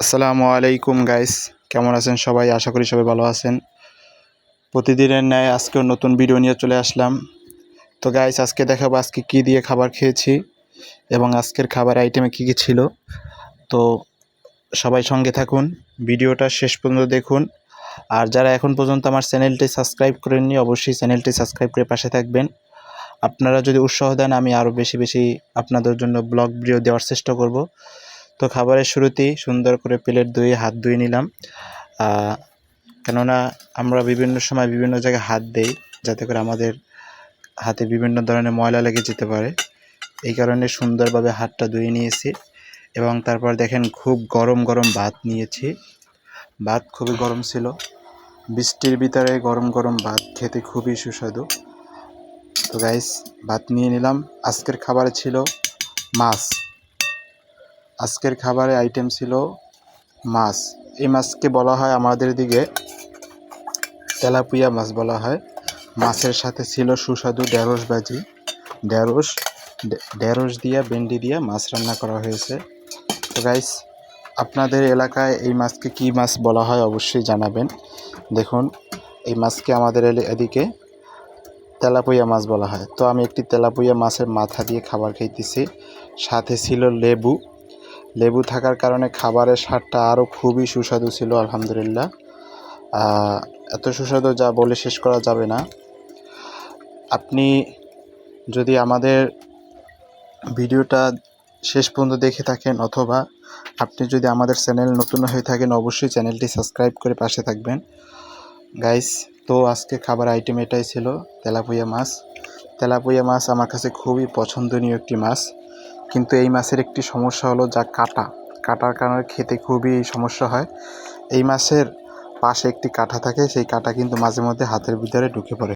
আসসালামু আলাইকুম গাইস, কেমন আছেন সবাই? আশা করি সবাই ভালো আছেন। প্রতিদিনের ন্যায় আজকেও নতুন ভিডিও নিয়ে চলে আসলাম। তো গাইস, আজকে দেখাবো আজকে কি দিয়ে খাবার খেয়েছি এবং আজকের খাবার আইটেমে কি কি ছিল। তো সবাই সঙ্গে থাকুন, ভিডিওটা শেষ পর্যন্ত দেখুন। আর যারা এখন পর্যন্ত আমার চ্যানেলটি সাবস্ক্রাইব করেননি, অবশ্যই চ্যানেলটি সাবস্ক্রাইব করে পাশে থাকবেন। আপনারা যদি উৎসাহ দেন, আমি আরও বেশি বেশি আপনাদের জন্য ব্লগ ভিডিও দেওয়ার চেষ্টা করব। তো খাবারের শুরুতেই সুন্দর করে প্লেট ধুয়ে হাত ধুয়ে নিলাম, কেননা আমরা বিভিন্ন সময় বিভিন্ন জায়গায় হাত দেই, যাতে করে আমাদের হাতে বিভিন্ন ধরনের ময়লা লেগে যেতে পারে। এই কারণে সুন্দরভাবে হাতটা ধুয়ে নিয়েছি এবং তারপর দেখেন খুব গরম গরম ভাত নিয়েছি। ভাত খুবই গরম ছিল, বৃষ্টির ভিতরে গরম গরম ভাত খেতে খুবই সুস্বাদু। তো গাইস, ভাত নিয়ে নিলাম। আজকের খাবারে ছিল মাছ। আজকের খাবারে আইটেম ছিল মাছ। এই মাছকে বলা হয় আমাদের দিকে তেলাপিয়া মাছ বলা হয়। মাছের সাথে ছিল সুস্বাদু ঢেঁড়স ভাজি। ঢেঁড়স দিয়া ভেন্ডি দিয়া মাছ রান্না করা হয়েছে। তো গাইস, আপনাদের এলাকায় এই মাছকে কী মাছ বলা হয় অবশ্যই জানাবেন। দেখুন, এই মাছকে আমাদের এদিকে তেলাপিয়া মাছ বলা হয়। তো আমি একটি তেলাপিয়া মাছের মাথা দিয়ে খাবার খাইতেছি। সাথে ছিল লেবু। লেবু থাকার কারণে খাবারের স্বাদটা আরও খুবই সুস্বাদু ছিল, আলহামদুলিল্লাহ। এত সুস্বাদু যা বলে শেষ করা যাবে না। আপনি যদি আমাদের ভিডিওটা শেষ পর্যন্ত দেখে থাকেন, অথবা আপনি যদি আমাদের চ্যানেল নতুন হয়ে থাকেন, অবশ্যই চ্যানেলটি সাবস্ক্রাইব করে পাশে থাকবেন গাইস। তো আজকে খাবার আইটেম এটাই ছিল, তেলাপিয়া মাছ। তেলাপিয়া মাছ আমার কাছে খুবই পছন্দনীয় একটি মাছ, কিন্তু এই মাছের একটি সমস্যা হলো যা কাটার কারণে খেতে খুবই সমস্যা হয়। এই মাছের পাশে একটি কাঁটা থাকে, সেই কাঁটা কিন্তু মাঝে মধ্যে হাতের ভিতরে ঢুকে পড়ে।